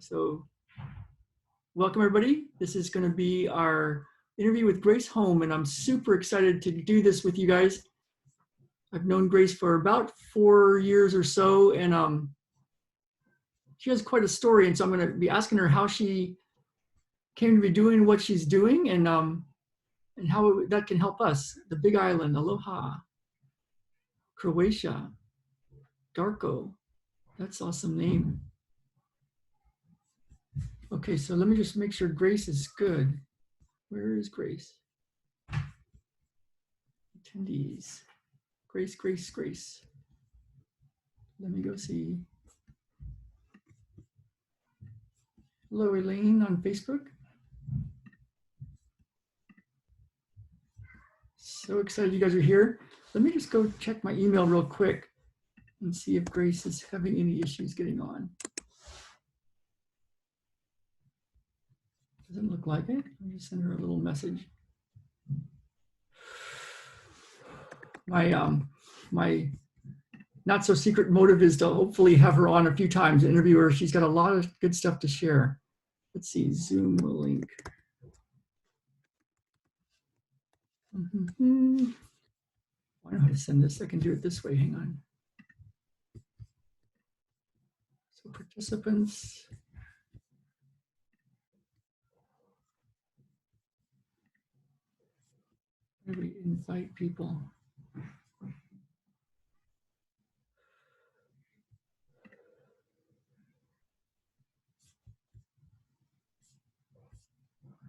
So welcome everybody. This is going to be our interview with Grace Home, and I'm super excited to do this with you guys. I've known Grace for about 4 years or so, and she has quite a story, and so I'm going to be asking her how she came to be doing what she's doing, and how that can help us. The Big Island, Aloha, Croatia, Darko. That's an awesome name. Okay, so let me just make sure Grace is good. Where is Grace? Attendees. Grace. Let me go see. Hello, Elaine on Facebook. So excited you guys are here. Let me just go check my email real quick and see if Grace is having any issues getting on. Doesn't look like it. I'll just send her a little message. My not so secret motive is to hopefully have her on a few times, interview her. She's got a lot of good stuff to share. Let's see, Zoom link. I don't know how to send this. I can do it this way. Hang on. So participants. How do we invite people?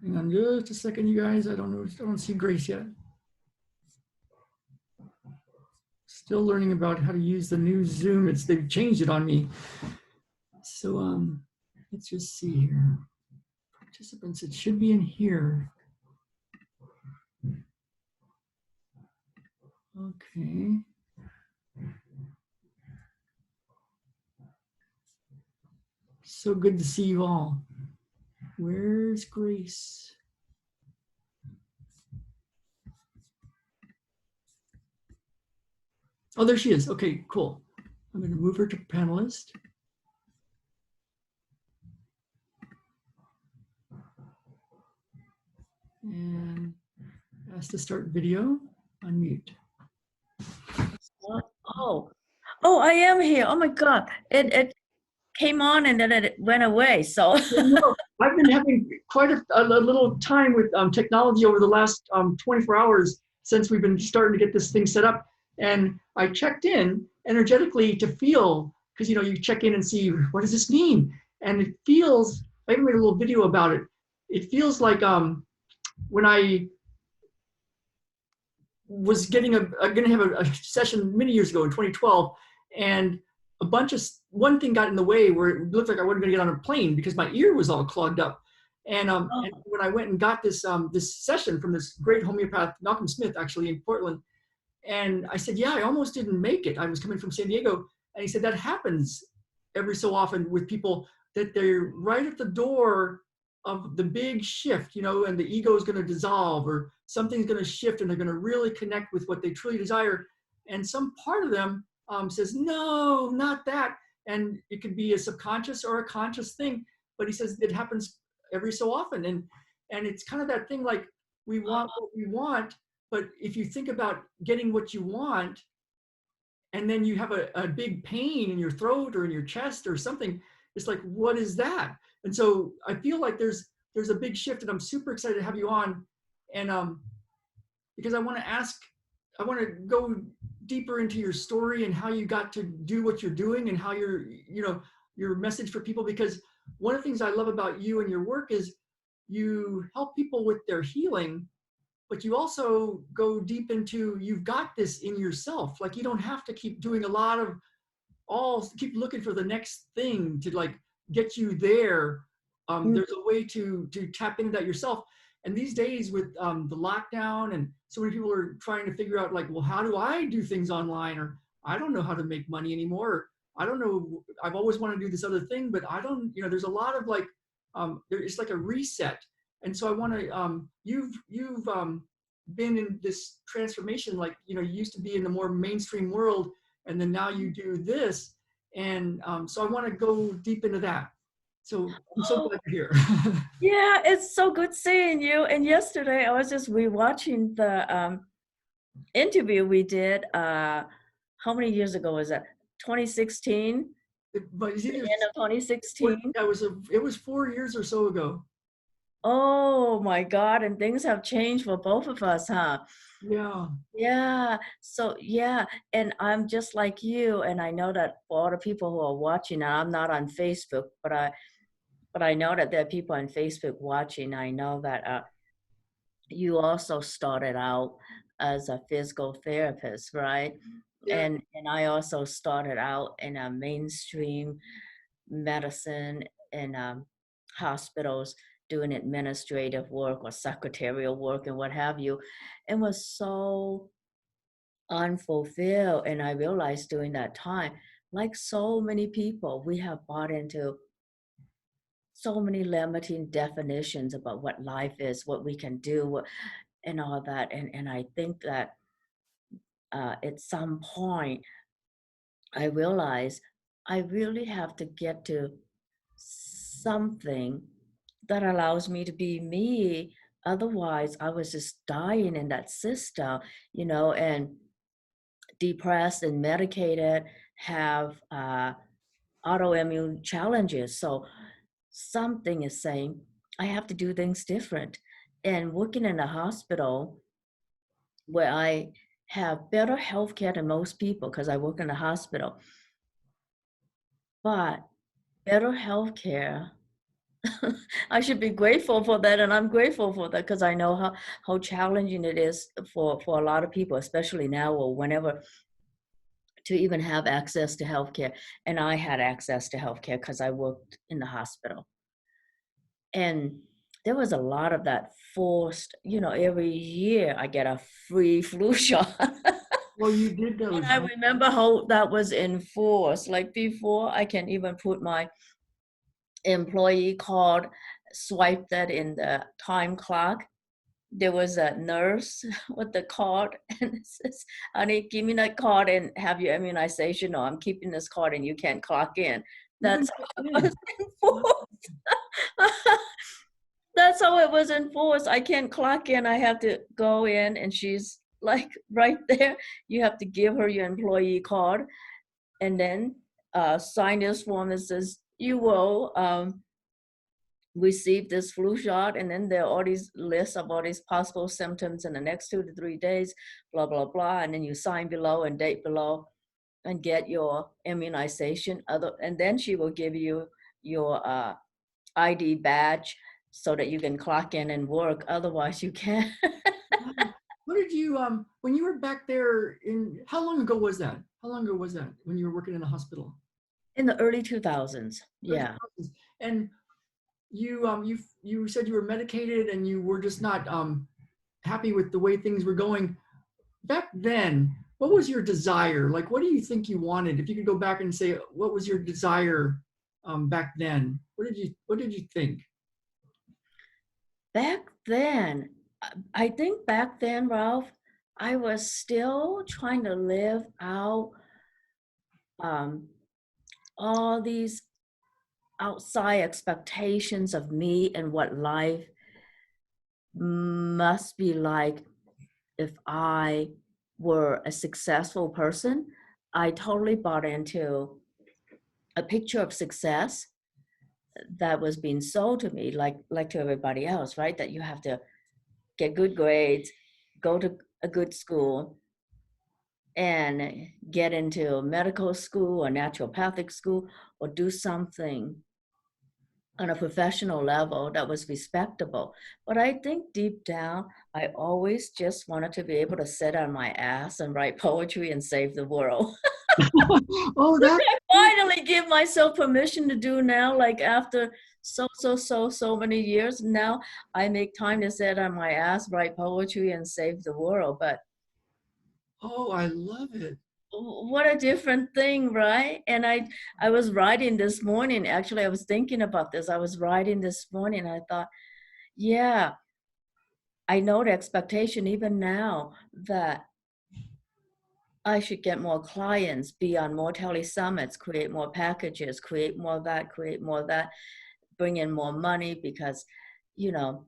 Hang on just a second, you guys. I don't see Grace yet. Still learning about how to use the new Zoom. They've changed it on me. So let's just see here. Participants, it should be in here. Okay. So good to see you all. Where's Grace? Oh, there she is. Okay, cool. I'm going to move her to panelist. And ask to start video. Unmute. Oh, I am here. Oh my God. It came on and then it went away. So I've been having quite a little time with technology over the last 24 hours since we've been starting to get this thing set up. And I checked in energetically to feel, because you check in and see, what does this mean? And it feels, I even made a little video about it. It feels like when I was going to have a session many years ago in 2012, and one thing got in the way where it looked like I wasn't going to get on a plane because my ear was all clogged up. And when I went and got this session from this great homeopath, Malcolm Smith, actually in Portland, and I said, yeah, I almost didn't make it. I was coming from San Diego. And he said, that happens every so often with people, that they're right at the door of the big shift, and the ego is going to dissolve or something's going to shift and they're going to really connect with what they truly desire. And some part of them says, no, not that. And it could be a subconscious or a conscious thing. But he says it happens every so often. And it's kind of that thing, like, we want what we want, but if you think about getting what you want, and then you have a big pain in your throat or in your chest or something, it's like, what is that? And so I feel like there's a big shift, and I'm super excited to have you on. And because I want to go deeper into your story and how you got to do what you're doing and how your message for people. Because one of the things I love about you and your work is you help people with their healing, but you also go deep into, you've got this in yourself. Like, you don't have to keep doing keep looking for the next thing to like get you there. There's a way to tap into that yourself. And these days with the lockdown, and so many people are trying to figure out, like, well, how do I do things online? Or I don't know how to make money anymore. Or, I don't know, I've always wanted to do this other thing, but I don't, there's a lot of like, it's like a reset. And so I want to, you've been in this transformation, like, you used to be in the more mainstream world, and then now you do this. And so I want to go deep into that. So I'm so Oh, glad you're here. yeah, it's so good seeing you. And yesterday I was just rewatching the interview we did. How many years ago was that? 2016, But it's the either end of 2016. it was 4 years or so ago. Oh my God, and things have changed for both of us, huh? Yeah. Yeah. So yeah, and I'm just like you, and I know that for all the people who are watching, and I'm not on Facebook, but I know that there are people on Facebook watching. I know that you also started out as a physical therapist, right? Yeah. And I also started out in a mainstream medicine in hospitals doing administrative work or secretarial work and what have you, and was so unfulfilled. And I realized during that time, like so many people, we have bought into so many limiting definitions about what life is, what we can do, and all that. And I think that at some point, I realized I really have to get to something that allows me to be me. Otherwise, I was just dying in that system, and depressed and medicated, have autoimmune challenges. So something is saying I have to do things different. And working in a hospital where I have better health care than most people because I work in a hospital, but better health care. I should be grateful for that, and I'm grateful for that because I know how challenging it is for a lot of people, especially now or whenever, to even have access to healthcare. And I had access to healthcare because I worked in the hospital. And there was a lot of that forced, every year I get a free flu shot. Well, you did And those, I huh? remember how that was enforced. Like before, I can even put my employee card, swipe that in the time clock. There was a nurse with the card, and it says, "Honey, give me that card and have your immunization." No, I'm keeping this card and you can't clock in. Even That's back how it was then. Wow. enforced. That's how it was enforced. I can't clock in. I have to go in, and she's like right there. You have to give her your employee card, and then sign this form that says you will receive this flu shot. And then there are all these lists of all these possible symptoms in the next 2 to 3 days, blah, blah, blah. And then you sign below and date below and get your immunization. And then she will give you your ID badge so that you can clock in and work. Otherwise, you can't. Wow. What did you when you were back there in how long ago was that? How long ago was that when you were working in the hospital? In the early 2000s. Early Yeah. 2000s. And you said you were medicated and you were just not happy with the way things were going. Back then, what was your desire? Like, what do you think you wanted? If you could go back and say, what was your desire back then? What did you think? Back then, I think back then, Ralph, I was still trying to live out um, all these outside expectations of me and what life must be like if I were a successful person. I totally bought into a picture of success that was being sold to me, like to everybody else, right? That you have to get good grades, go to a good school, and get into medical school or naturopathic school, or do something on a professional level that was respectable. But I think deep down, I always just wanted to be able to sit on my ass and write poetry and save the world. Oh, Which that. I finally give myself permission to do now, like after so many years. Now I make time to sit on my ass, write poetry, and save the world. But Oh, I love it. what a different thing, right? And I was writing this morning. Actually, I was thinking about this. I was writing this morning. I thought, yeah, I know the expectation even now that I should get more clients, be on more tele summits, create more packages, create more of that, create more of that. bring in more money because, you know,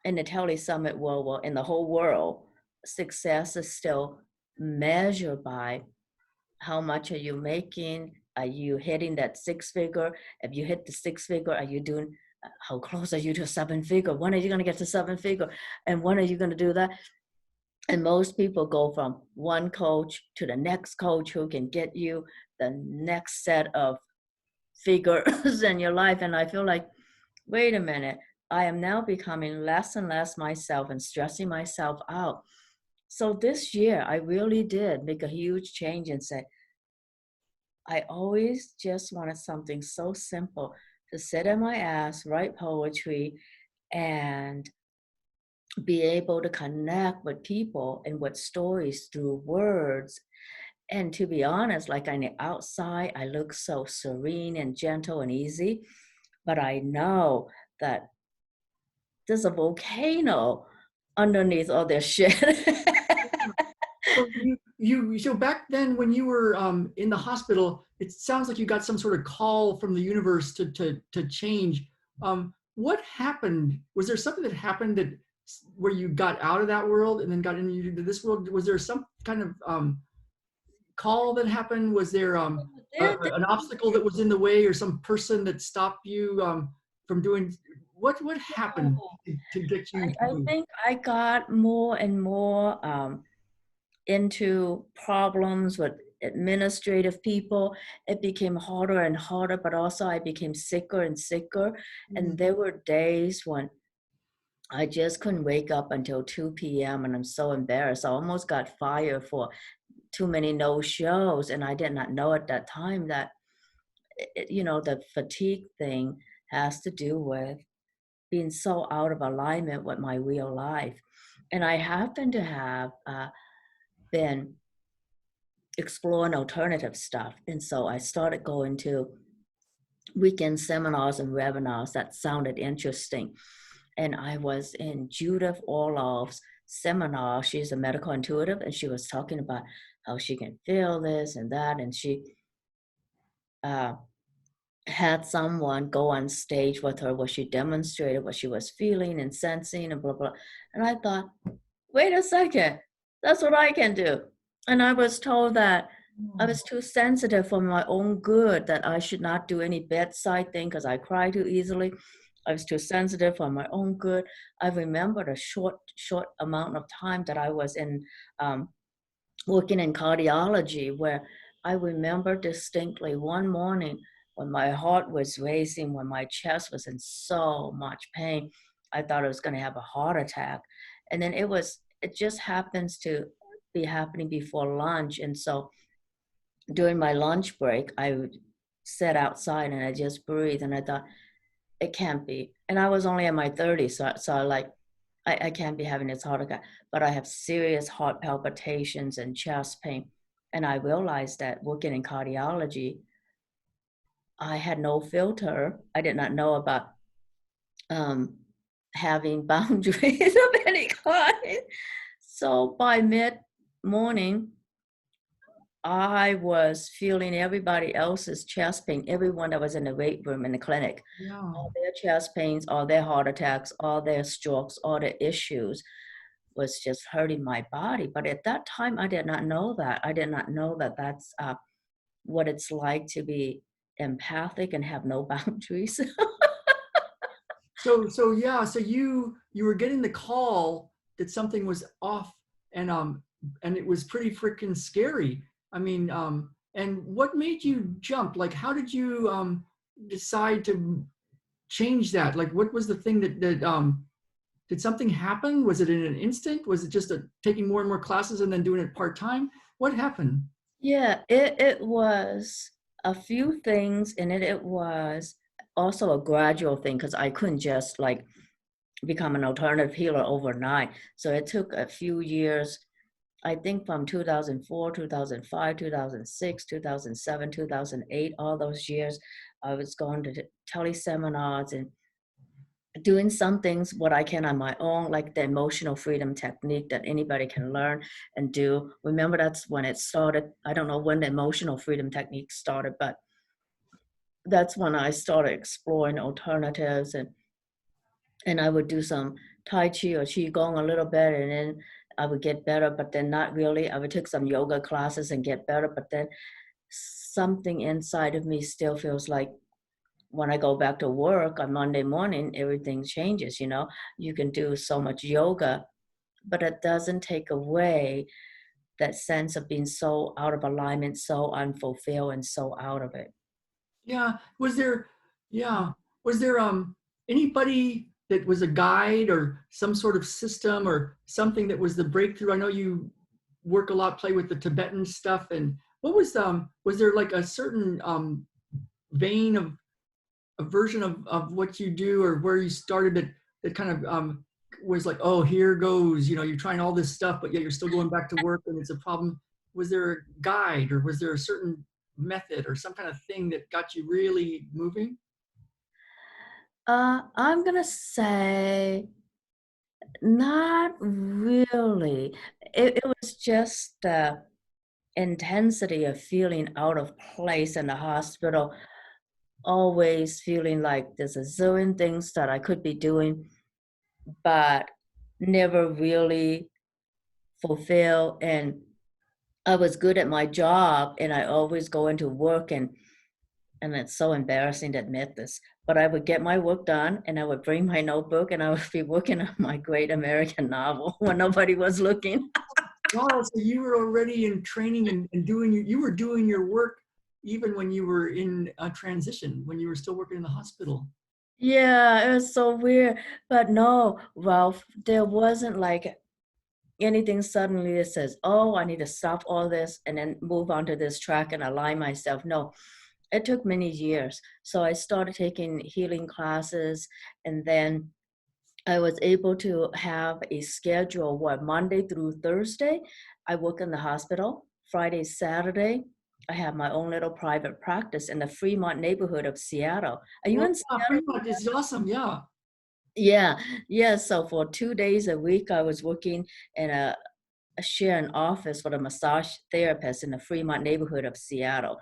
in the Tele Summit world, well, in the whole world, success is still measured by how much are you making? Are you hitting that six figure? If you hit the six figure, are you doing, how close are you to seven figure? When are you going to get to seven figure? And when are you going to do that? And most people go from one coach to the next coach who can get you the next set of figures in your life. And I feel like, wait a minute, I am now becoming less and less myself and stressing myself out. So this year, I really did make a huge change and say, I always just wanted something so simple to sit in my ass, write poetry, and be able to connect with people and with stories through words. And to be honest, like on the outside, I look so serene and gentle and easy, but I know that there's a volcano underneath all this shit. So so back then when you were in the hospital, it sounds like you got some sort of call from the universe to change. What happened? Was there something that happened that where you got out of that world and then got into this world? Was there some kind of call that happened? Was there There- an obstacle that was in the way, or some person that stopped you from doing? What happened to get you I to? think I got more and more into problems with administrative people. It became harder and harder, but also I became sicker and sicker. And there were days when I just couldn't wake up until 2 p.m. and I'm so embarrassed. I almost got fired for too many no shows. And I did not know at that time that, you know, the fatigue thing has to do with being so out of alignment with my real life. And I happen to have been exploring alternative stuff. And so I started going to weekend seminars and webinars that sounded interesting. And I was in Judith Orloff's seminar. She's a medical intuitive, and she was talking about how she can feel this and that. And she uh, had someone go on stage with her where she demonstrated what she was feeling and sensing and blah, blah. And I thought, wait a second, that's what I can do. And I was told that I was too sensitive for my own good, that I should not do any bedside thing because I cry too easily. I was too sensitive for my own good. I remembered a short amount of time that I was in working in cardiology, where I remember distinctly one morning when my heart was racing, when my chest was in so much pain, I thought I was going to have a heart attack. And then it just happens to be happening before lunch. And so during my lunch break, I would sit outside and I just breathe. And I thought, it can't be. And I was only in my 30s. So I like, I can't be having this heart attack, but I have serious heart palpitations and chest pain. And I realized that working in cardiology, I had no filter. I did not know about um, having boundaries of any kind. So by mid morning, I was feeling everybody else's chest pain, everyone that was in the weight room in the clinic, Yeah. all their chest pains, all their heart attacks, all their strokes, all their issues was just hurting my body. But at that time, I did not know that. I did not know that that's what it's like to be empathic and have no boundaries. So yeah, so you were getting the call that something was off, and it was pretty freaking scary. I mean, and what made you jump? Like, how did you decide to change that? Like, what was the thing that did something happen? Was it in an instant? Was it just taking more and more classes and then doing it part time? What happened? Yeah, it was a few things, and it was also a gradual thing because I couldn't just like become an alternative healer overnight. So it took a few years, I think from 2004, 2005, 2006, 2007, 2008, all those years, I was going to teleseminars and doing some things what I can on my own, like the emotional freedom technique that anybody can learn and do. Remember, that's when it started. I don't know when the emotional freedom technique started, but that's when I started exploring alternatives, and I would do some Tai Chi or Qigong a little bit, and then I would get better, but then not really. I would take some yoga classes and get better, but then something inside of me still feels like when I go back to work on Monday morning, everything changes, you know. You can do so much yoga, but it doesn't take away that sense of being so out of alignment, so unfulfilled, and so out of it. Yeah. Yeah, was there anybody that was a guide or some sort of system or something that was the breakthrough? I know you work a lot, play with the Tibetan stuff, and was there like a certain vein of a version of what you do or where you started that kind of was like, oh, here goes, you know, you're trying all this stuff, but yet you're still going back to work and it's a problem. Was there a guide or was there a certain method or some kind of thing that got you really moving? I'm gonna say not really. It was just the intensity of feeling out of place in the hospital, always feeling like there's a zillion things that I could be doing, but never really fulfilled. And I was good at my job, and I always go into work, and it's so embarrassing to admit this, but I would get my work done and I would bring my notebook and I would be working on my great American novel when nobody was looking. Wow, so you were already in training and doing you were doing your work even when you were in a transition, when you were still working in the hospital. Yeah, it was so weird. But no, Ralph, there wasn't like anything suddenly that says, oh, I need to stop all this and then move on to this track and align myself. No, it took many years. So I started taking healing classes, and then I was able to have a schedule where Monday through Thursday, I work in the hospital. Friday, Saturday, I have my own little private practice in the Fremont neighborhood of Seattle. Are you Well, in yeah, Seattle? Fremont is awesome. Yeah. Yeah, yeah. So for 2 days a week, I was working in a shared office for the massage therapist in the Fremont neighborhood of Seattle.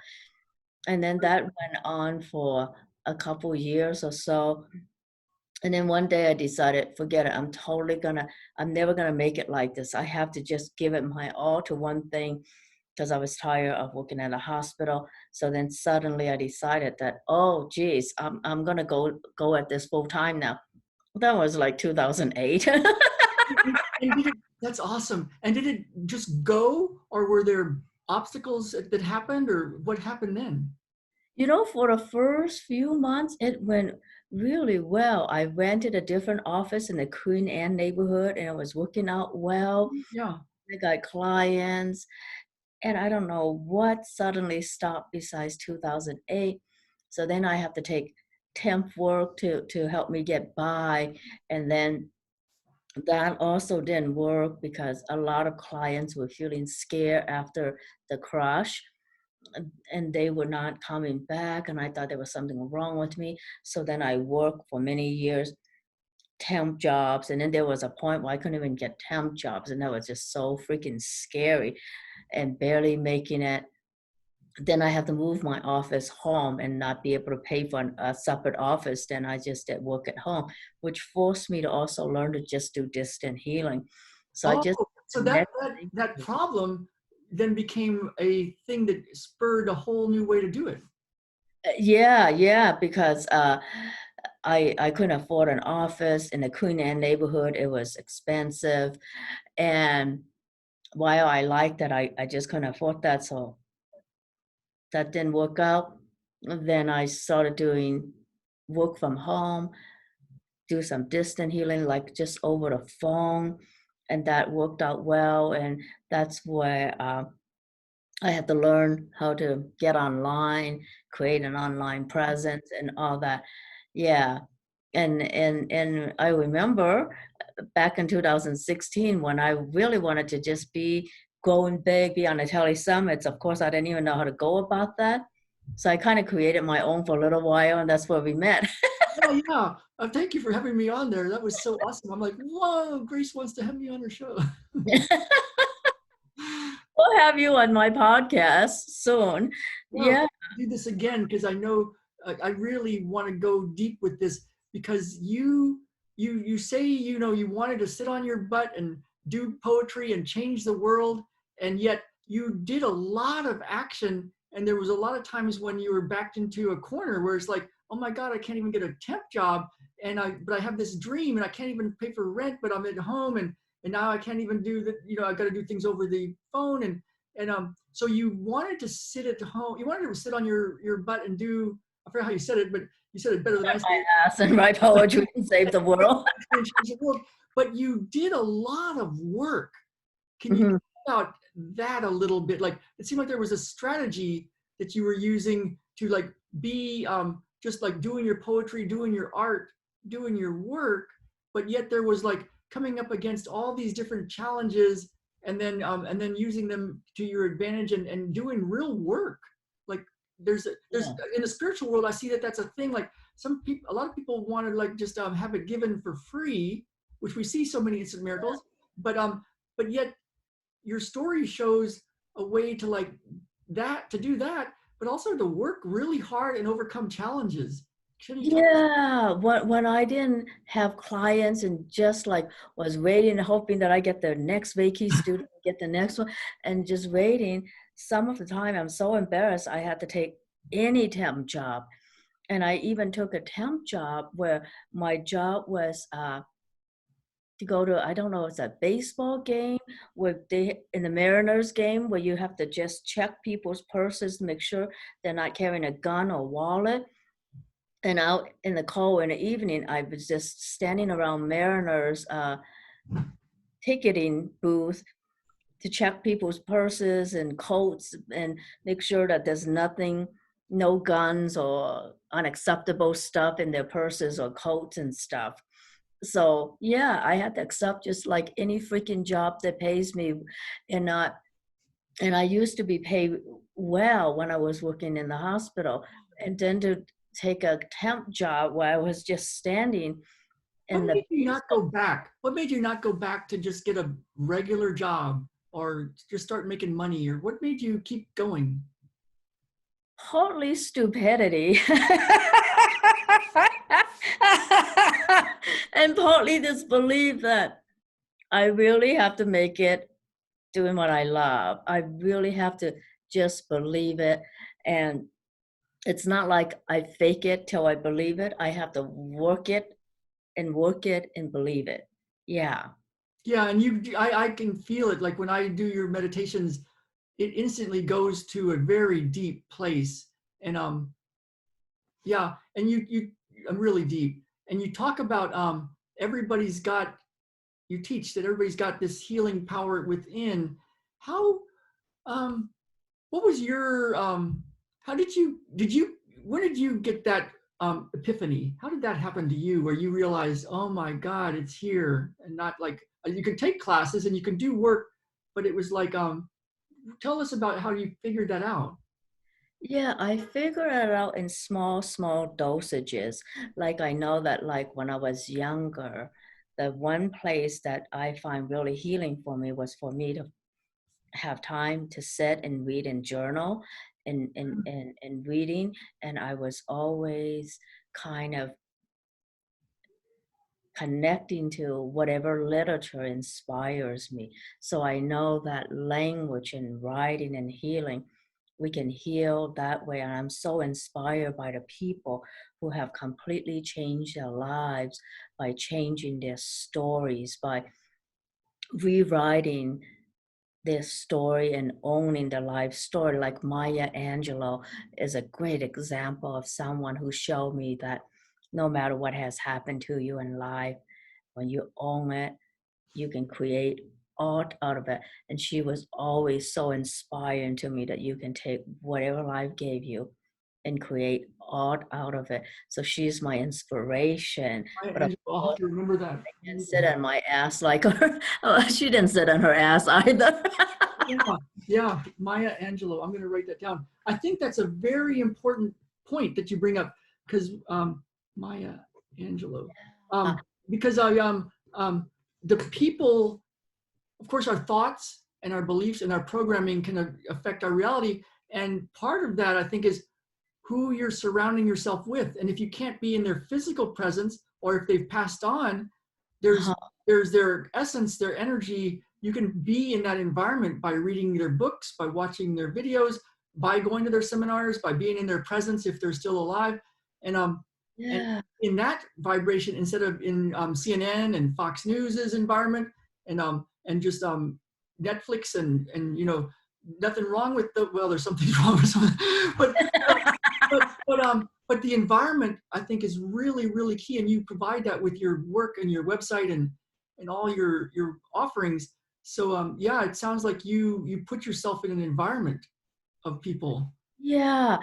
And then that went on for a couple years or so. And then one day I decided, forget it. I'm never gonna make it like this. I have to just give it my all to one thing because I was tired of working at a hospital. So then suddenly I decided that, oh, geez, I'm gonna go at this full time now. That was like 2008. And that's awesome. And did it just go or were there obstacles that happened or what happened then? You know, for the first few months, it went really well. I rented a different office in the Queen Anne neighborhood, and it was working out well. Yeah. I got clients, and I don't know what suddenly stopped besides 2008. So then I have to take temp work to help me get by. And then that also didn't work because a lot of clients were feeling scared after the crush, and they were not coming back. And I thought there was something wrong with me. So then I worked for many years temp jobs, and then there was a point where I couldn't even get temp jobs, and that was just so freaking scary and barely making it. Then I have to move my office home and not be able to pay for a separate office. Then I just did work at home, which forced me to also learn to just do distant healing. So I Oh, just so the that next that thing. that problem then became a thing that spurred a whole new way to do it. Yeah, yeah, because I couldn't afford an office in the Queen Anne neighborhood. It was expensive, and while I liked that, I just couldn't afford that. So that didn't work out. Then I started doing work from home, do some distant healing, like just over the phone, and that worked out well. And that's where I had to learn how to get online, create an online presence, and all that. Yeah, and I remember back in 2016 when I really wanted to just be going big, be on the tele summits. Of course, I didn't even know how to go about that. So I kind of created my own for a little while, and that's where we met. Yeah, yeah. Thank you for having me on there. That was so awesome. I'm like, whoa, Grace wants to have me on her show. We'll have you on my podcast soon. Well, Yeah. do this again because I know I really want to go deep with this because you say, you know, you wanted to sit on your butt and do poetry and change the world, and yet you did a lot of action, and there was a lot of times when you were backed into a corner where it's like, oh my God, I can't even get a temp job, but I have this dream and I can't even pay for rent, but I'm at home, and now I can't even do that, you know, I got to do things over the phone, and so you wanted to sit at home, you wanted to sit on your butt and do, I forget how you said it, but you said it better than I said My it. ass and write poetry and save the world. Change the world. But you did a lot of work. Can you Mhm. talk about that a little bit? Like, it seemed like there was a strategy that you were using to like be just like doing your poetry, doing your art, doing your work, but yet there was like coming up against all these different challenges, and then using them to your advantage, and doing real work. Like there's Yeah. in the spiritual world, I see that that's a thing. Like some people, a lot of people want to like just have it given for free, which we see so many instant miracles, but yet your story shows a way to like that, to do that, but also to work really hard and overcome challenges. Can you talk? Yeah, when I didn't have clients and just like was waiting and hoping that I get the next Reiki student, get the next one, and just waiting, some of the time I'm so embarrassed I had to take any temp job. And I even took a temp job where my job was to go to, I don't know, it's a baseball game where they, in the Mariners game, where you have to just check people's purses to make sure they're not carrying a gun or wallet. And out in the cold in the evening, I was just standing around Mariners ticketing booth to check people's purses and coats and make sure that there's nothing, no guns or unacceptable stuff in their purses or coats and stuff. So yeah, I had to accept just like any freaking job that pays me, and not. And I used to be paid well when I was working in the hospital, and then to take a temp job where I was just standing What in the made you not basement. go back? What made you not go back to just get a regular job or just start making money? Or what made you keep going? Totally stupidity. And partly this belief that I really have to make it doing what I love. I really have to just believe it. And it's not like I fake it till I believe it. I have to work it and believe it. Yeah. Yeah, and I can feel it. Like when I do your meditations, it instantly goes to a very deep place. And yeah, and you I'm really deep. And you talk about everybody's got, you teach that everybody's got this healing power within. How um what was your how did you when did you get that epiphany? How did that happen to you where you realized, oh my God, it's here, and not like you can take classes and you can do work, but it was like tell us about how you figured that out. Yeah, I figure it out in small, small dosages. Like I know that like when I was younger, the one place that I find really healing for me was for me to have time to sit and read and journal and reading. And I was always kind of connecting to whatever literature inspires me. So I know that language and writing and healing, we can heal that way. And I'm so inspired by the people who have completely changed their lives by changing their stories, by rewriting their story and owning their life story. Like Maya Angelou is a great example of someone who showed me that no matter what has happened to you in life, when you own it, you can create art out of it. And she was always so inspiring to me that you can take whatever life gave you and create art out of it. So she's my inspiration. But of And I'll have course, to remember that. I didn't sit on my ass like her. She didn't sit on her ass either. Yeah, yeah, Maya Angelou. I'm going to write that down. I think that's a very important point that you bring up because Maya Angelou, because the people, of course, our thoughts and our beliefs and our programming can affect our reality, and part of that I think is who you're surrounding yourself with. And if you can't be in their physical presence, or if they've passed on, there's Uh-huh. there's their essence, their energy. You can be in that environment by reading their books, by watching their videos, by going to their seminars, by being in their presence if they're still alive. And Yeah. in that vibration, instead of in CNN and Fox News's environment, and just Netflix, and nothing wrong with the, well, there's something wrong with something, but but the environment, I think, is really, really key, and you provide that with your work and your website and all your offerings. So yeah, it sounds like you put yourself in an environment of people. Yeah,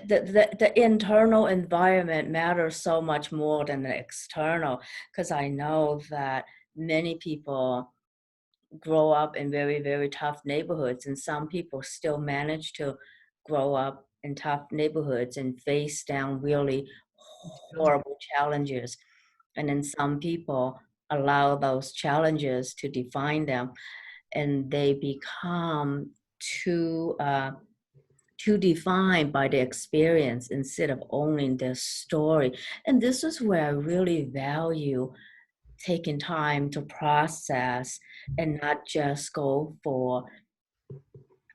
the internal environment matters so much more than the external, because I know that many people grow up in very, very tough neighborhoods, and some people still manage to grow up in tough neighborhoods and face down really horrible challenges. And then some people allow those challenges to define them, and they become too too defined by the experience instead of owning their story. And this is where I really value taking time to process and not just go for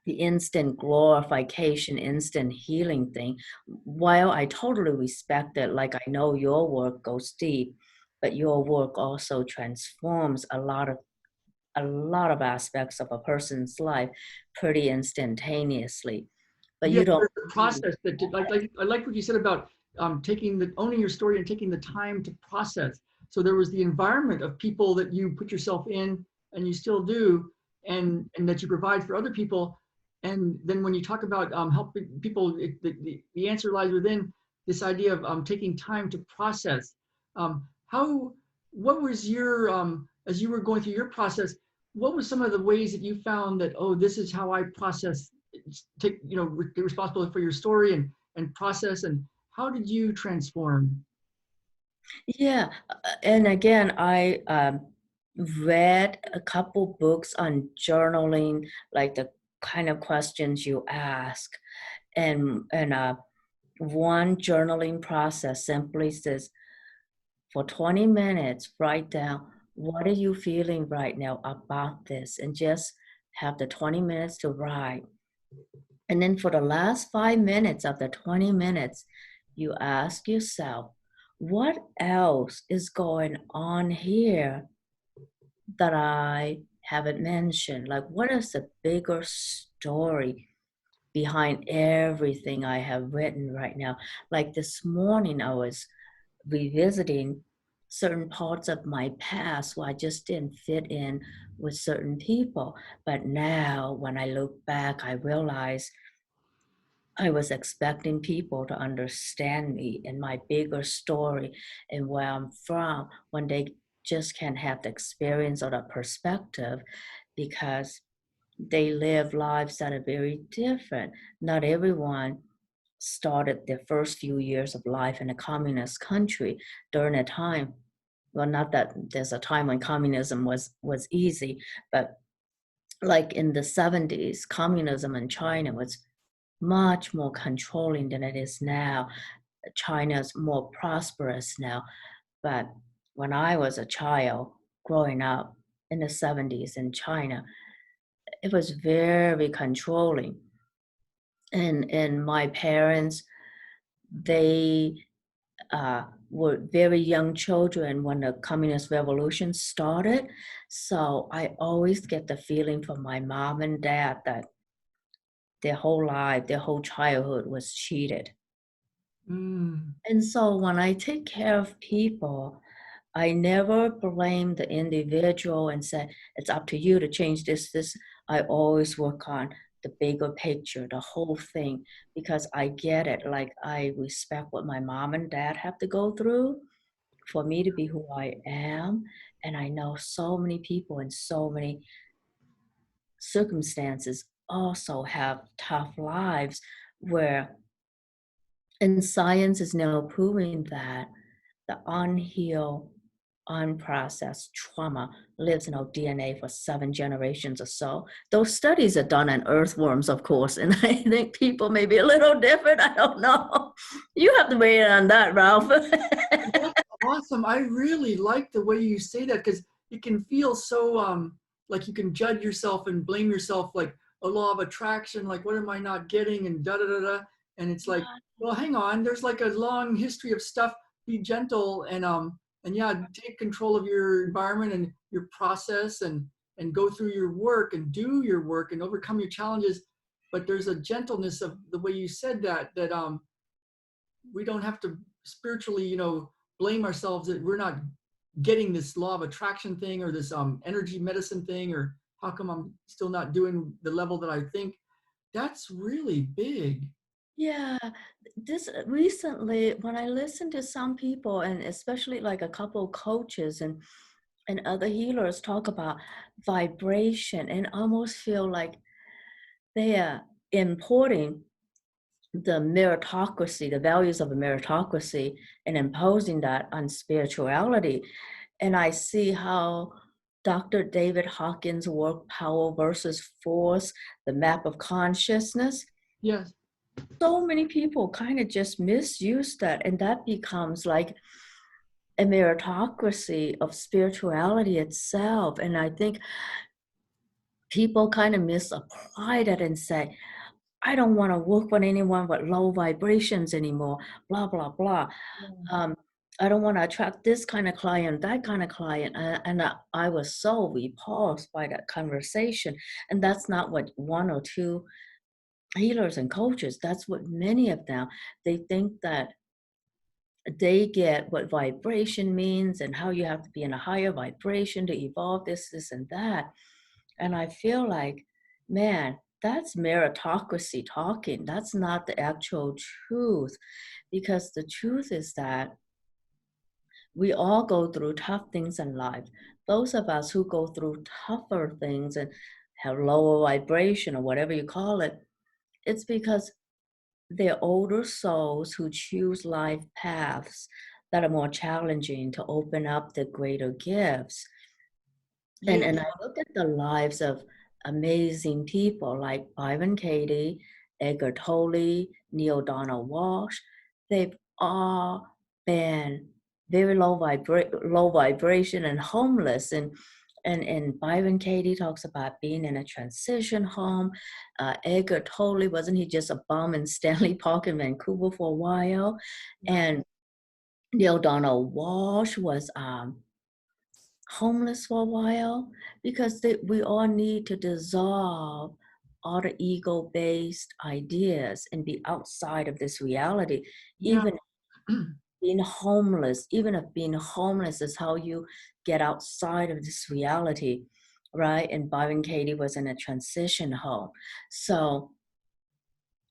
the instant glorification, instant healing thing. While I totally respect it, like I know your work goes deep, but your work also transforms a lot of aspects of a person's life pretty instantaneously. But Yeah, you don't there's a process that did, like I like what you said about owning your story and taking the time to process. So there was the environment of people that you put yourself in, and you still do, and that you provide for other people. And then when you talk about helping people, the answer lies within this idea of taking time to process. How what was your as you were going through your process? What was some of the ways that you found that, oh, this is how I process, take, be responsible for your story and process, and how did you transform? Yeah, and again, I read a couple books on journaling, like the kind of questions you ask, and one journaling process simply says, for 20 minutes, write down what are you feeling right now about this, and just have the 20 minutes to write. And then for the last 5 minutes of the 20 minutes, you ask yourself, what else is going on here that I haven't mentioned? Like, what is the bigger story behind everything I have written right now? Like this morning, I was revisiting certain parts of my past where I just didn't fit in with certain people. But now, when I look back, I realize I was expecting people to understand me and my bigger story and where I'm from when they just can't have the experience or the perspective because they live lives that are very different. Not everyone started their first few years of life in a communist country during a time. Well, not that there's a time when communism was easy, but like in the 70s, communism in China was much more controlling than it is now. China's more prosperous now. But when I was a child growing up in the 70s in China, it was very controlling. And my parents, they were very young children when the communist revolution started. So I always get the feeling from my mom and dad that their whole life, their whole childhood was cheated. Mm. And so when I take care of people, I never blame the individual and say, it's up to you to change this. I always work on the bigger picture, the whole thing, because I get it. Like, I respect what my mom and dad have to go through for me to be who I am. And I know so many people in so many circumstances also have tough lives where, and science is now proving that the unhealed unprocessed trauma lives in our DNA for 7 generations or so. Those studies are done on earthworms, of course, and I think people may be a little different. I don't know. You have to weigh in on that, Ralph. That's awesome. I really like the way you say that because it can feel so like you can judge yourself and blame yourself like a law of attraction, like what am I not getting and da da da da. And it's like, well, hang on, there's like a long history of stuff. Be gentle and yeah, take control of your environment and your process and go through your work and do your work and overcome your challenges. But there's a gentleness of the way you said that we don't have to spiritually, blame ourselves that we're not getting this law of attraction thing or this energy medicine thing, or how come I'm still not doing the level that I think. That's really big. Yeah, this recently, when I listened to some people, and especially like a couple coaches and other healers talk about vibration, and almost feel like they are importing the meritocracy, the values of a meritocracy, and imposing that on spirituality. And I see how Dr. David Hawkins' work, Power versus Force, the map of consciousness, Yes. so many people kind of just misuse that, and that becomes like a meritocracy of spirituality itself. And I think people kind of misapply that and say, I don't want to work with anyone with low vibrations anymore, blah, blah, blah. Um, I don't want to attract this kind of client, that kind of client. And I was so repulsed by that conversation. And that's not what one or two healers and coaches, that's what many of them, they think that they get what vibration means and how you have to be in a higher vibration to evolve this, and that. And I feel like, man, that's meritocracy talking. That's not the actual truth. Because the truth is that we all go through tough things in life. Those of us who go through tougher things and have lower vibration or whatever you call it, it's because they're older souls who choose life paths that are more challenging to open up the greater gifts. Yeah. And I look at the lives of amazing people like Byron Katie, Edgar Tolle, Neil Donald Walsh. They've all been very low vibration and homeless. And Byron Katie talks about being in a transition home. Edgar Tolle, wasn't he just a bum in Stanley Park in Vancouver for a while? And Neil Donald Walsh was homeless for a while because we all need to dissolve all the ego-based ideas and be outside of this reality. Yeah. Even being homeless, even if being homeless is how you get outside of this reality, right? And Byron Katie was in a transition home. So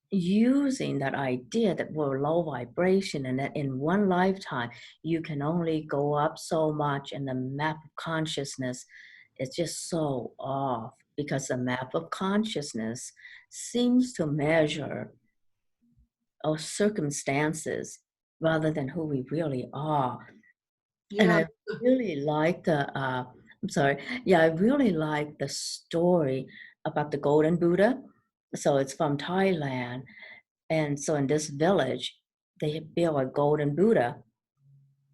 using that idea that we're low vibration and that in one lifetime you can only go up so much, and the map of consciousness is just so off because the map of consciousness seems to measure our circumstances rather than who we really are. And Yeah. I really like I'm sorry, yeah, I really like the story about the golden Buddha. So it's from Thailand. And so in this village, they built a golden Buddha.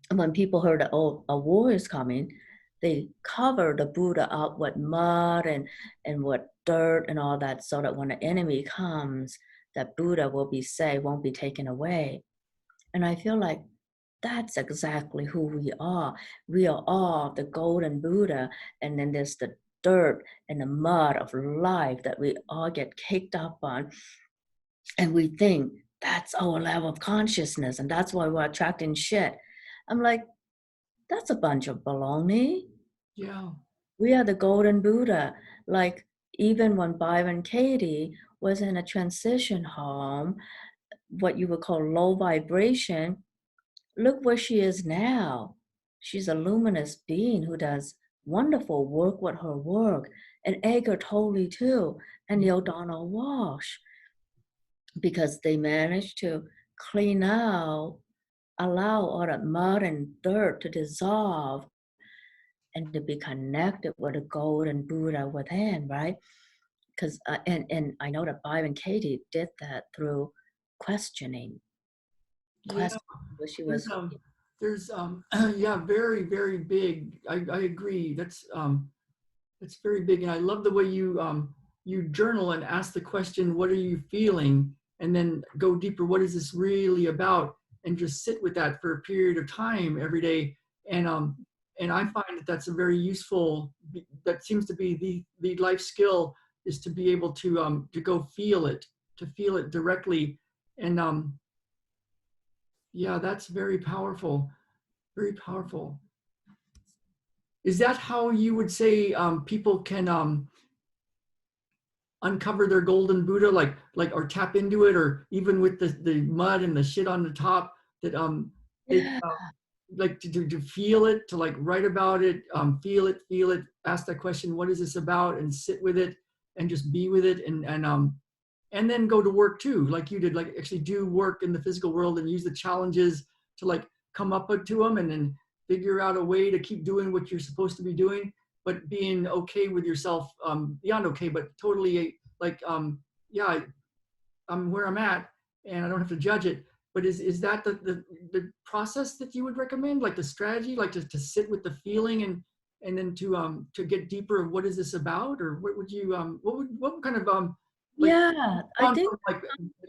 And when people heard that, oh, a war is coming, they cover the Buddha up with mud and with dirt and all that, so that when the enemy comes, that Buddha will be safe, won't be taken away. And I feel like that's exactly who we are. We are all the golden Buddha, and then there's the dirt and the mud of life that we all get caked up on. And we think that's our level of consciousness, and that's why we're attracting shit. I'm like, that's a bunch of baloney. Yeah. We are the golden Buddha. Like, even when Byron Katie was in a transition home, what you would call low vibration, look where she is now. She's a luminous being who does wonderful work with her work. And Edgar Tolle too, and Neil Donald Walsh, because they managed to clean out, allow all that mud and dirt to dissolve, and to be connected with the golden Buddha within, right? Because and I know that Byron Katie did that through questioning, Yeah, question where she there's was. yeah, very, very big. I agree. That's very big, and I love the way you journal and ask the question, "What are you feeling?" and then go deeper. What is this really about? And just sit with that for a period of time every day. And and I find that that's a very useful. That seems to be the life skill is to be able to go feel it directly. And yeah, that's very powerful. Very powerful. Is that how you would say people can uncover their golden Buddha, or tap into it, or even with the mud and the shit on the top, that they Yeah, like to feel it, to like write about it, feel it, ask that question, what is this about, and sit with it and just be with it, and then go to work too, like you did, like actually do work in the physical world and use the challenges to like come up to them, and then figure out a way to keep doing what you're supposed to be doing, but being okay with yourself, beyond okay, but totally like, yeah, I'm where I'm at and I don't have to judge it. But is that the process that you would recommend, like the strategy, like to sit with the feeling, and then to get deeper of what is this about, or what would you what kind of like yeah, I gone think from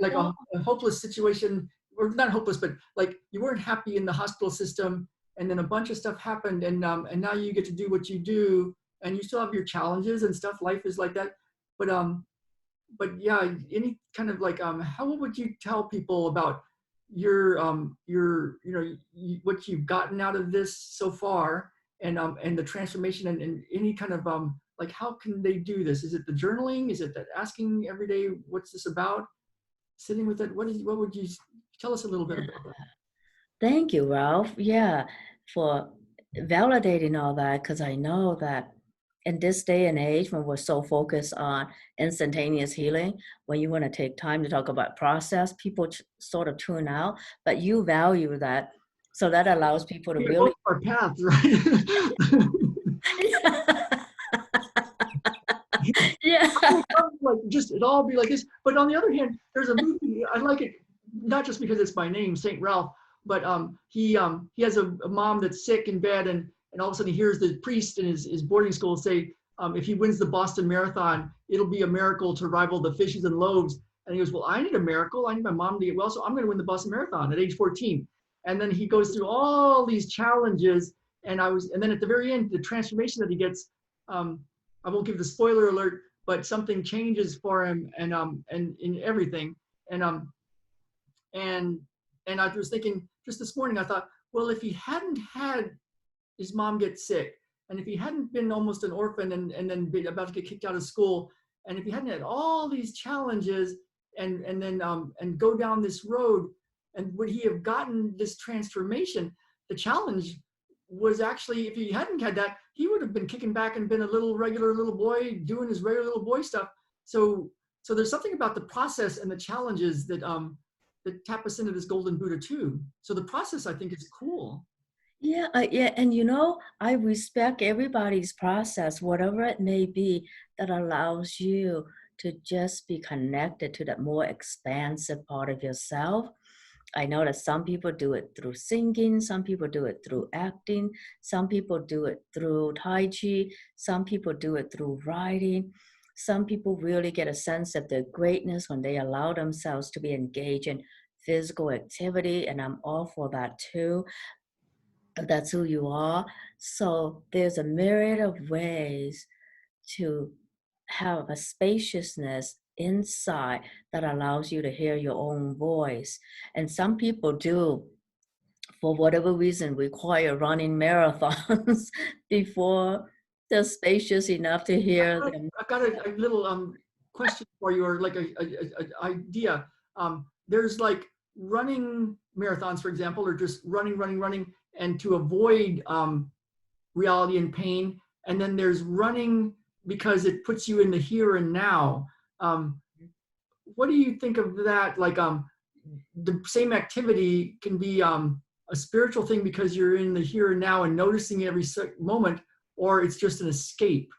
like so. a hopeless situation, or not hopeless, but like you weren't happy in the hospital system, and then a bunch of stuff happened, and now you get to do what you do, and you still have your challenges and stuff. Life is like that, but yeah, any kind of like how would you tell people about your what you've gotten out of this so far, and the transformation, and any kind of like how can they do this? Is it the journaling? Is it that asking every day, what's this about? Sitting with it. What would you tell us a little bit Yeah. about that? Thank you, Ralph. Yeah, for validating all that, because I know that in this day and age, when we're so focused on instantaneous healing, when you want to take time to talk about process, people sort of tune out, but you value that. So that allows people to We got both really. our paths, right? I Yeah. would love, like, just it all be like this. But on the other hand, there's a movie I like it, not just because it's my name, Saint Ralph, but he has a mom that's sick in bed, and all of a sudden he hears the priest in his boarding school say, if he wins the Boston Marathon, it'll be a miracle to rival the fishes and loaves. And he goes, well, I need a miracle. I need my mom to get well, so I'm going to win the Boston Marathon at age 14. And then he goes through all these challenges, and then at the very end, the transformation that he gets. Um, I won't give the spoiler alert, but something changes for him, and in everything, and and and I was thinking just this morning, I thought, well, if he hadn't had his mom get sick, and if he hadn't been almost an orphan, and then be about to get kicked out of school, and if he hadn't had all these challenges, and then and go down this road, and would he have gotten this transformation? The challenge was actually, if he hadn't had that, he would have been kicking back and been a little regular little boy doing his regular little boy stuff. So there's something about the process and the challenges that tap us into this golden Buddha too. So the process, I think, is cool. Yeah, yeah, and I respect everybody's process, whatever it may be, that allows you to just be connected to that more expansive part of yourself. I know that some people do it through singing, some people do it through acting, some people do it through Tai Chi, some people do it through writing. Some people really get a sense of their greatness when they allow themselves to be engaged in physical activity, and I'm all for that too. That's who you are. So there's a myriad of ways to have a spaciousness inside that allows you to hear your own voice. And some people do, for whatever reason, require running marathons before they're spacious enough to hear them. I've got a little question for you, or like a idea. There's like running marathons, for example, or just running, and to avoid reality and pain. And then there's running because it puts you in the here and now. Um, what do you think of that? Like the same activity can be a spiritual thing because you're in the here and now and noticing every moment, or it's just an escape?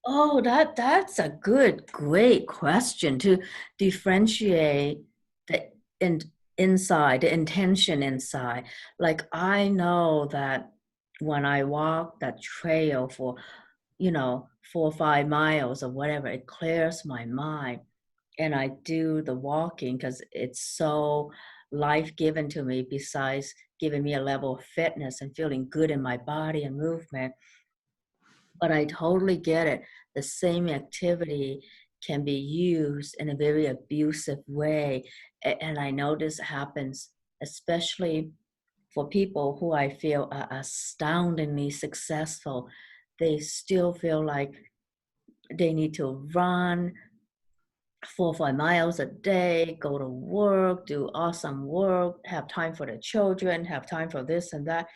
Oh, that's a great question to differentiate the in, inside, the intention inside. Like I know that when I walk that trail for, 4 or 5 miles or whatever, it clears my mind. And I do the walking because it's so life-giving to me, besides giving me a level of fitness and feeling good in my body and movement. But I totally get it. The same activity can be used in a very abusive way. And I know this happens especially for people who I feel are astoundingly successful. They still feel like they need to run 4 or 5 miles a day, go to work, do awesome work, have time for the children, have time for this and that.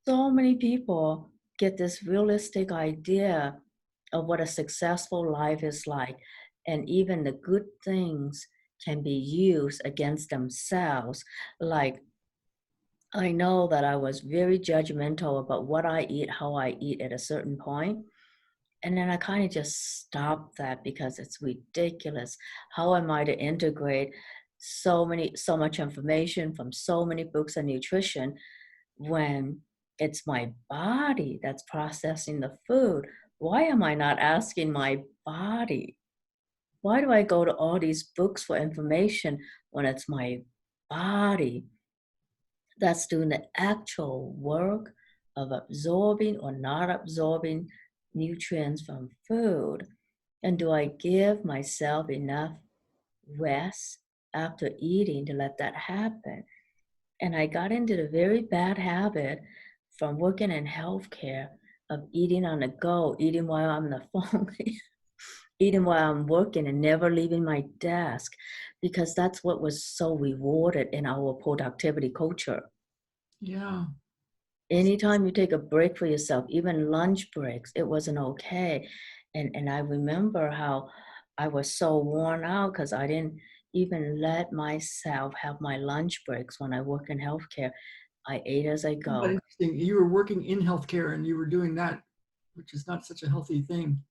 So many people get this realistic idea of what a successful life is like, and even the good things can be used against themselves. Like, I know that I was very judgmental about what I eat, how I eat at a certain point. And then I kind of just stopped that because it's ridiculous. How am I to integrate so much information from so many books on nutrition when it's my body that's processing the food? Why am I not asking my body? Why do I go to all these books for information when it's my body that's doing the actual work of absorbing or not absorbing nutrients from food? And do I give myself enough rest after eating to let that happen? And I got into the very bad habit from working in healthcare of eating on the go, eating while I'm on the phone, eating while I'm working and never leaving my desk, because that's what was so rewarded in our productivity culture. Yeah. Anytime you take a break for yourself, even lunch breaks, it wasn't okay. And I remember how I was so worn out because I didn't even let myself have my lunch breaks when I work in healthcare. I ate as I But go. interesting. You were working in healthcare and you were doing that, which is not such a healthy thing.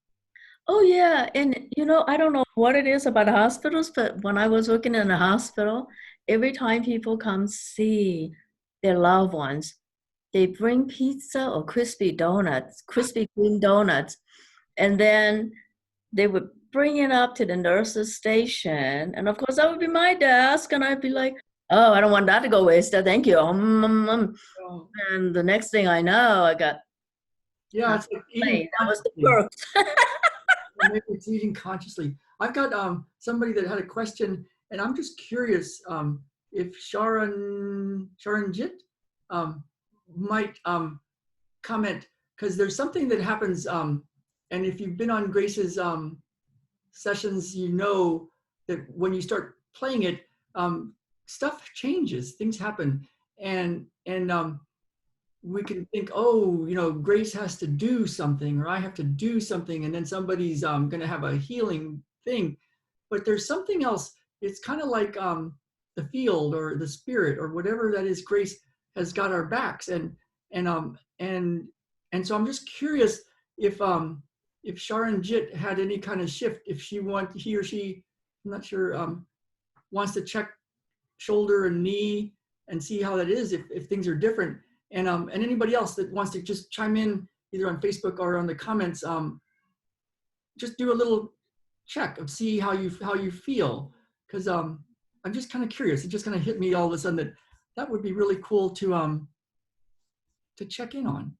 Oh yeah, and I don't know what it is about hospitals, but when I was working in a hospital, every time people come see their loved ones, they bring pizza or crispy donuts, Krispy Kreme donuts, and then they would bring it up to the nurse's station. And of course, that would be my desk. And I'd be like, oh, I don't want that to go wasted. Thank you. Oh, And the next thing I know, I got yeah, half it's like a eating plate. That was the consciously. perks. Or maybe it's eating consciously. I've got somebody that had a question, and I'm just curious if Sharon Jit might comment, because there's something that happens, and if you've been on Grace's sessions, you know that when you start playing it, stuff changes, things happen, and we can think, oh, Grace has to do something, or I have to do something, and then somebody's going to have a healing thing. But there's something else. It's kind of like the field or the spirit or whatever that is. Grace has got our backs, and so I'm just curious if Sharon Jit had any kind of shift, if he or she, I'm not sure, wants to check shoulder and knee and see how that is, if things are different. And anybody else that wants to just chime in either on Facebook or on the comments, just do a little check of see how you feel, because I'm just kind of curious. It just kind of hit me all of a sudden that would be really cool to check in on.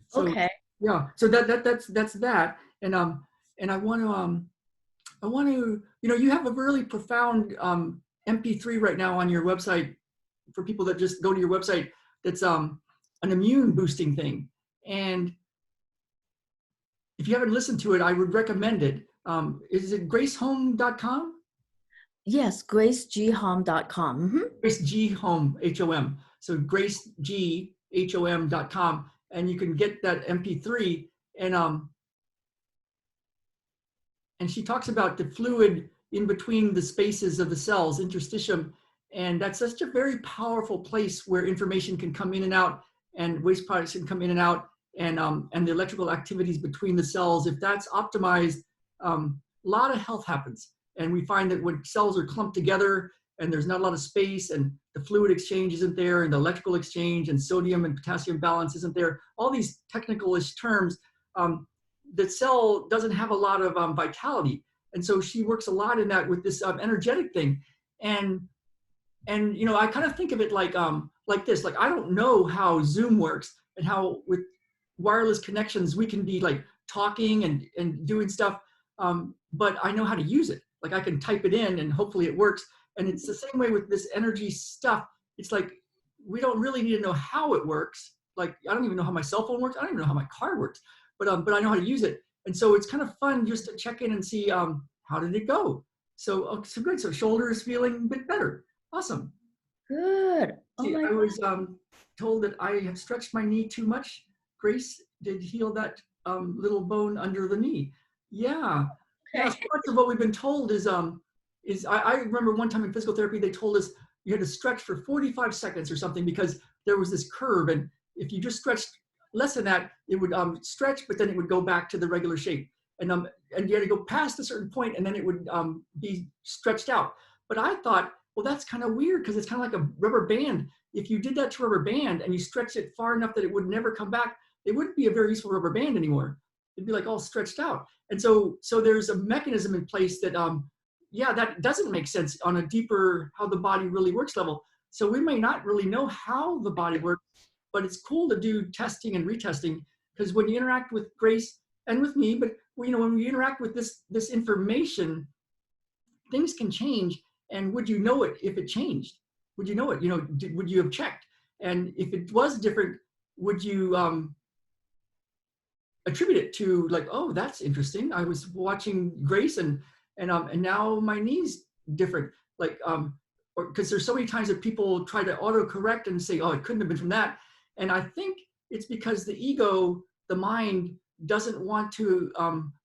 So Okay. yeah, so that's that. And I want to, you have a really profound MP3 right now on your website for people that just go to your website. That's an immune boosting thing. And if you haven't listened to it, I would recommend it. Is it gracehome.com? Yes, graceghome.com. Grace G Home, HOM. So graceghom.com. And you can get that MP3. And she talks about the fluid in between the spaces of the cells, interstitium, and that's such a very powerful place where information can come in and out, and waste products can come in and out. and the electrical activities between the cells. If that's optimized, a lot of health happens. And we find that when cells are clumped together and there's not a lot of space and the fluid exchange isn't there and the electrical exchange and sodium and potassium balance isn't there, all these technical-ish terms, the cell doesn't have a lot of vitality. And so she works a lot in that with this energetic thing. And you know, I kind of think of it like this. Like, I don't know how Zoom works and how with wireless connections we can be like talking and doing stuff, but I know how to use it. Like, I can type it in and hopefully it works. And it's the same way with this energy stuff. It's like we don't really need to know how it works. Like, I don't even know how my cell phone works. I don't even know how my car works, but I know how to use it. And so it's kind of fun just to check in and see how did it go. So good. So shoulder is feeling a bit better. Awesome. Good. Oh See, my I was told that I have stretched my knee too much. Grace did heal that little bone under the knee. Yeah, yeah. So God. much of what we've been told is I remember one time in physical therapy they told us you had to stretch for 45 seconds or something because there was this curve, and if you just stretched less than that, it would stretch, but then it would go back to the regular shape, and you had to go past a certain point, and then it would be stretched out. But I thought, well, that's kind of weird because it's kind of like a rubber band. If you did that to a rubber band and you stretched it far enough that it would never come back, it wouldn't be a very useful rubber band anymore. It'd be like all stretched out. And so there's a mechanism in place that, yeah, that doesn't make sense on a deeper how the body really works level. So we may not really know how the body works, but it's cool to do testing and retesting, because when you interact with Grace and with me, but you know, when we interact with this information, things can change. And would you know it if it changed? Would you know it? You know, would you have checked? And if it was different, would you attribute it to like, oh, that's interesting. I was watching Grace and now my knee's different. Like, or because there's so many times that people try to autocorrect and say, oh, it couldn't have been from that. And I think it's because the ego, the mind, doesn't want to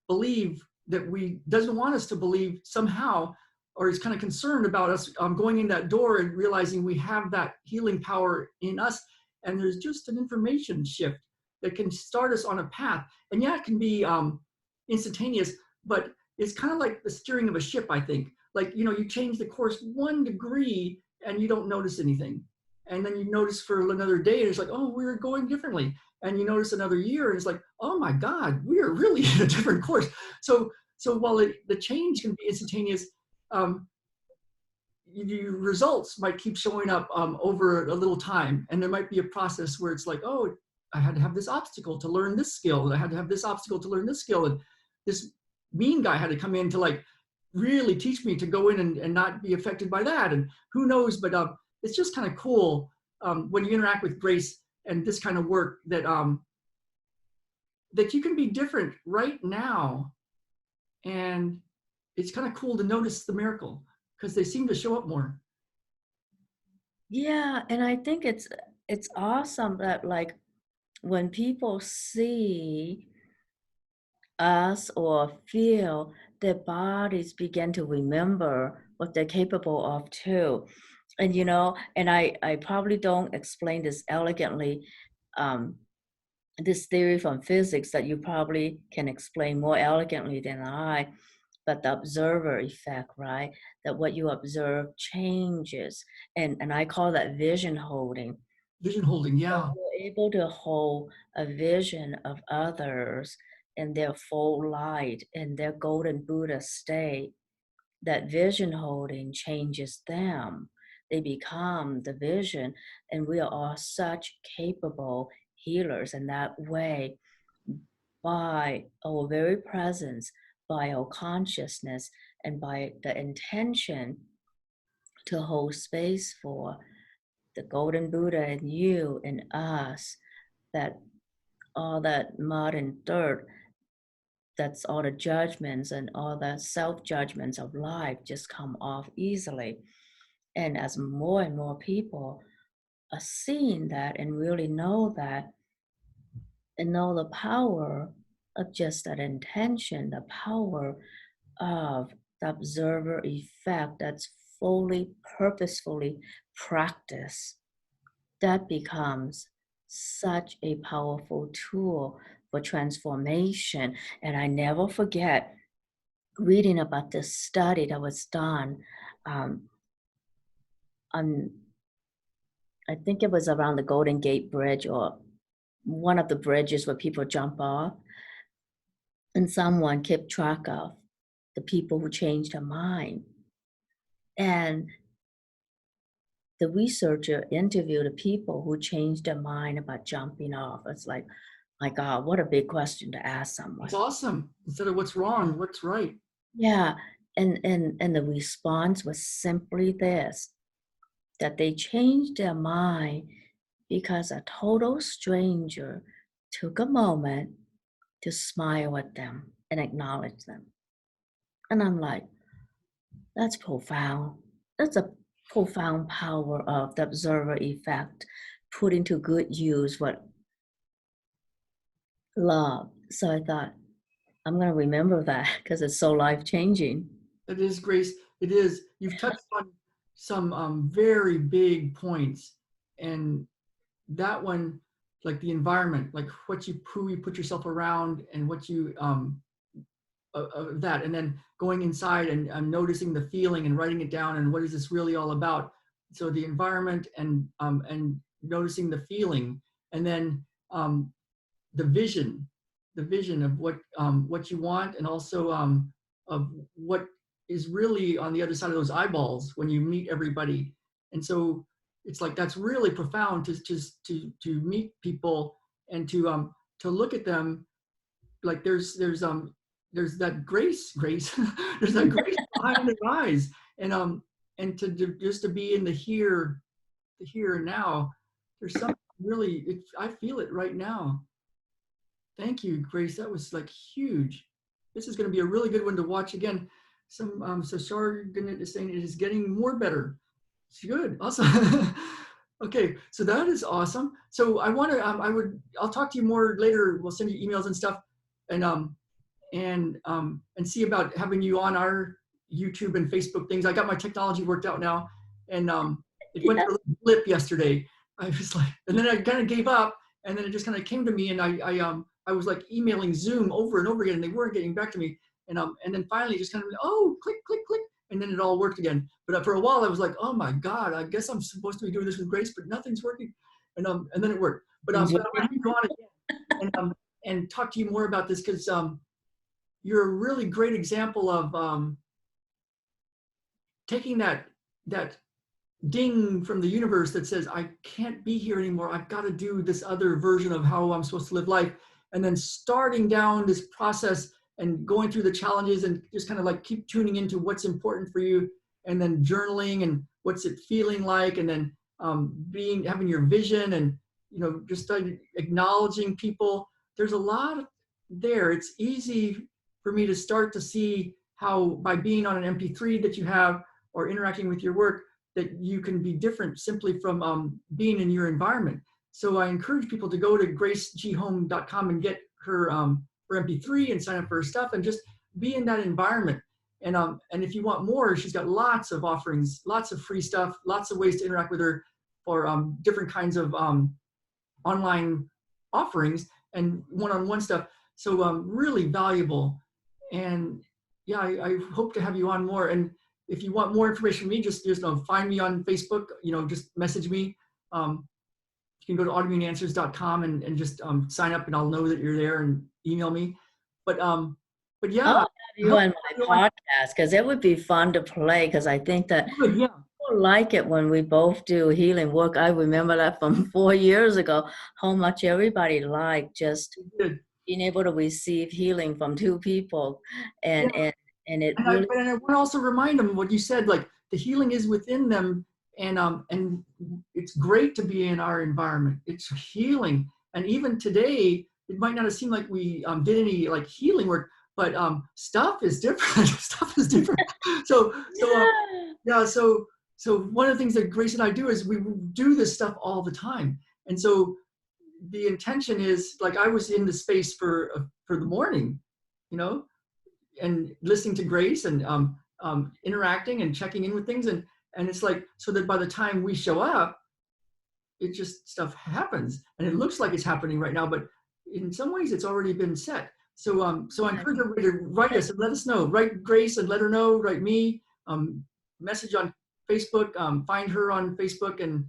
believe doesn't want us to believe somehow, or is kind of concerned about us going in that door and realizing we have that healing power in us. And there's just an information shift that can start us on a path. And yeah, it can be instantaneous, but it's kind of like the steering of a ship, I think. Like, you know, you change the course 1 degree and you don't notice anything. And then you notice for another day and it's like, oh, we're going differently. And you notice another year and it's like, oh my God, we are really in a different course. So while the change can be instantaneous, your results might keep showing up over a little time. And there might be a process where it's like, oh, I had to have this obstacle to learn this skill, and I had to have this obstacle to learn this skill. And this mean guy had to come in to like really teach me to go in and not be affected by that. And who knows, but it's just kind of cool when you interact with Grace and this kind of work that that you can be different right now. And it's kind of cool to notice the miracle because they seem to show up more. Yeah, and I think it's awesome that like when people see us or feel their bodies begin to remember what they're capable of too. And you know, and I probably don't explain this elegantly, um, this theory from physics that you probably can explain more elegantly than I, but the observer effect, right? That what you observe changes. And I call that vision holding. Vision holding, When yeah. you're able to hold a vision of others in their full light, in their golden Buddha state, that vision holding changes them. They become the vision, and we are all such capable healers in that way by our very presence, by our consciousness, and by the intention to hold space for the golden Buddha in you and us, that all that mud and dirt, that's all the judgments and all the self-judgments of life just come off easily. And as more and more people are seeing that and really know that, and know the power of just that intention, the power of the observer effect that's fully, purposefully practiced, that becomes such a powerful tool for transformation. And I never forget reading about this study that was done um, on, I think it was around the Golden Gate Bridge or one of the bridges where people jump off. And someone kept track of the people who changed their mind. And the researcher interviewed the people who changed their mind about jumping off. It's like, my God, what a big question to ask It's someone. awesome. Instead of what's wrong, what's right. Yeah. And the response was simply this, that they changed their mind because a total stranger took a moment to smile at them and acknowledge them. And I'm like, that's profound. That's a profound power of the observer effect, putting to good use what love. So I thought, I'm going to remember that because it's so life changing. It is, Grace. It is. You've touched on some very big points, and that one, like the environment, like who you put yourself around, and what you that, and then going inside and noticing the feeling and writing it down, and what is this really all about? So the environment and noticing the feeling, and then the vision, the vision of what you want, and also of what is really on the other side of those eyeballs when you meet everybody. And so it's like that's really profound to meet people and to look at them like there's that grace there's that grace behind their eyes, and just to be in the here and now. There's something really, I feel it right now. Thank you, Grace. That was like huge. This is going to be a really good one to watch again. So Sargon is saying it is getting more better. It's good. Awesome. Okay, so that is awesome. So I want to, I'll talk to you more later. We'll send you emails and stuff, and see about having you on our YouTube and Facebook things. I got my technology worked out now, and it went Yeah. through a blip yesterday. I was like, and then I kind of gave up, and then it just kind of came to me, and I was like emailing Zoom over and over again, and they weren't getting back to me, and then finally just kind of, oh, click, click, click, and then it all worked again. But for a while I was like, oh my God, I guess I'm supposed to be doing this with Grace, but nothing's working, and then it worked. But I want to go on again and talk to you more about this, because you're a really great example of taking that ding from the universe that says, I can't be here anymore. I've got to do this other version of how I'm supposed to live life. And then starting down this process and going through the challenges and just kind of like keep tuning into what's important for you, and then journaling and what's it feeling like, and then having your vision, and just acknowledging people. There's a lot there. It's easy for me to start to see how, by being on an MP3 that you have or interacting with your work, that you can be different simply from being in your environment. So I encourage people to go to graceghome.com and get her MP3 and sign up for her stuff and just be in that environment. And if you want more, she's got lots of offerings, lots of free stuff, lots of ways to interact with her for different kinds of online offerings and one-on-one stuff. So really valuable. And yeah, I hope to have you on more. And if you want more information from me, just find me on Facebook, just message me. You can go to autoimmuneanswers.com and just sign up, and I'll know that you're there, and email me. But yeah. I'll have you on my podcast because it would be fun to play, because I think that Good, yeah. people like it when we both do healing work. I remember that from 4 years ago, how much everybody liked just Good. being able to receive healing from two people. And Yeah. and it And really I want to also remind them what you said, like the healing is within them, and it's great to be in our environment. It's healing, and even today, it might not have seemed like we did any like healing work, but stuff is different. Stuff is different. So yeah, so one of the things that Grace and I do is we do this stuff all the time, and so the intention is, like, I was in the space for the morning, you know, and listening to Grace and interacting and checking in with things, and it's like, so that by the time we show up, it just stuff happens, and it looks like it's happening right now, but in some ways it's already been set. So I encourage everybody to write us and let us know. Write Grace and let her know. Write me. Message on Facebook. Find her on Facebook and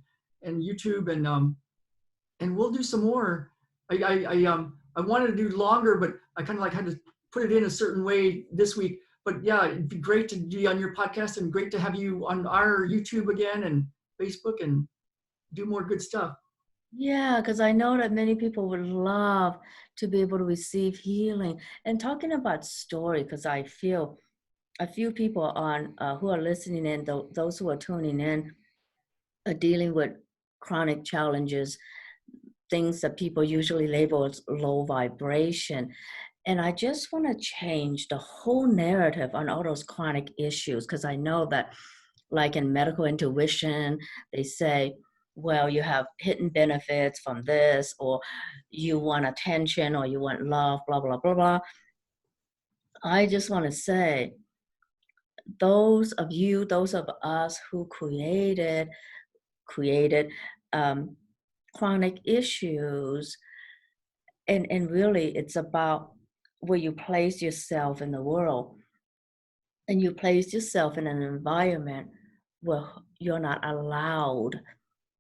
YouTube, and we'll do some more. I wanted to do longer, but I kind of like had to put it in a certain way this week. But yeah, it'd be great to be on your podcast and great to have you on our YouTube again and Facebook and do more good stuff. Yeah, because I know that many people would love to be able to receive healing. And talking about story, because I feel a few people on who are listening in, those who are tuning in, are dealing with chronic challenges, things that people usually label as low vibration. And I just want to change the whole narrative on all those chronic issues, because I know that, like in medical intuition, they say, well, you have hidden benefits from this, or you want attention, or you want love, blah, blah, blah, blah. I just want to say, those of you, those of us who created chronic issues, and really it's about where you place yourself in the world, and you place yourself in an environment where you're not allowed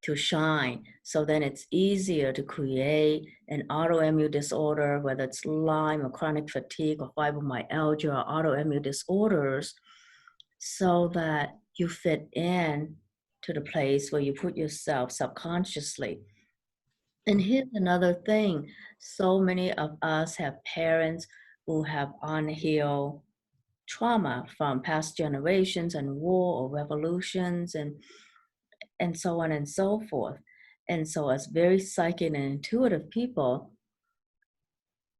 to shine. So then it's easier to create an autoimmune disorder, whether it's Lyme or chronic fatigue or fibromyalgia or autoimmune disorders, so that you fit in to the place where you put yourself subconsciously. And here's another thing. So many of us have parents who have unhealed trauma from past generations and war or revolutions and so on and so forth. And so as very psychic and intuitive people,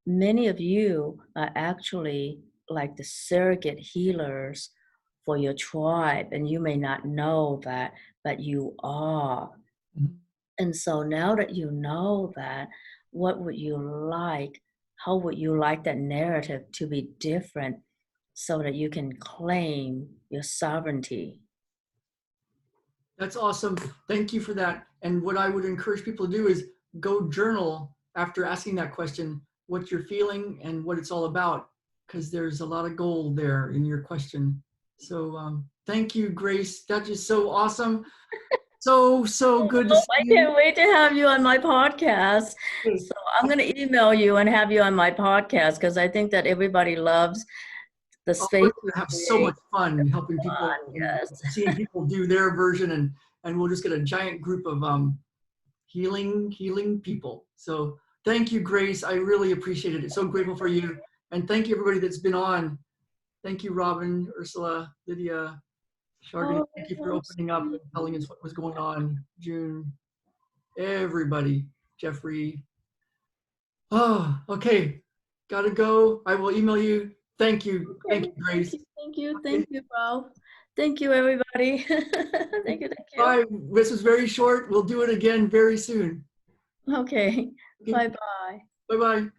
many of you are actually like the surrogate healers for your tribe, and you may not know that, but you are. Mhm. And so now that you know that, what would you like? How would you like that narrative to be different so that you can claim your sovereignty? That's awesome. Thank you for that. And what I would encourage people to do is go journal after asking that question, what you're feeling and what it's all about, because there's a lot of gold there in your question. So thank you, Grace. That is so awesome. So good to Oh, see I you. can't wait to have you on my podcast. So I'm going to email you and have you on my podcast, because I think that everybody loves the Oh, space we're we gonna have so create. much fun helping people and Yes. seeing people do their version, and we'll just get a giant group of healing people. So thank you, Grace. I really appreciated it. So grateful for you. And thank you, everybody that's been on. Thank you, Robin, Ursula, Lydia, Chardonnay. Oh, Thank you for so opening up and sweet. telling us what was going on. June, everybody, Jeffrey. Oh, okay. Gotta go. I will email you. Thank you. Thank Okay. you, Grace. Okay. Thank you, Ralph. Thank you, everybody. Thank you. Bye. This was very short. We'll do it again very soon. Okay. Okay. Bye-bye. Bye-bye.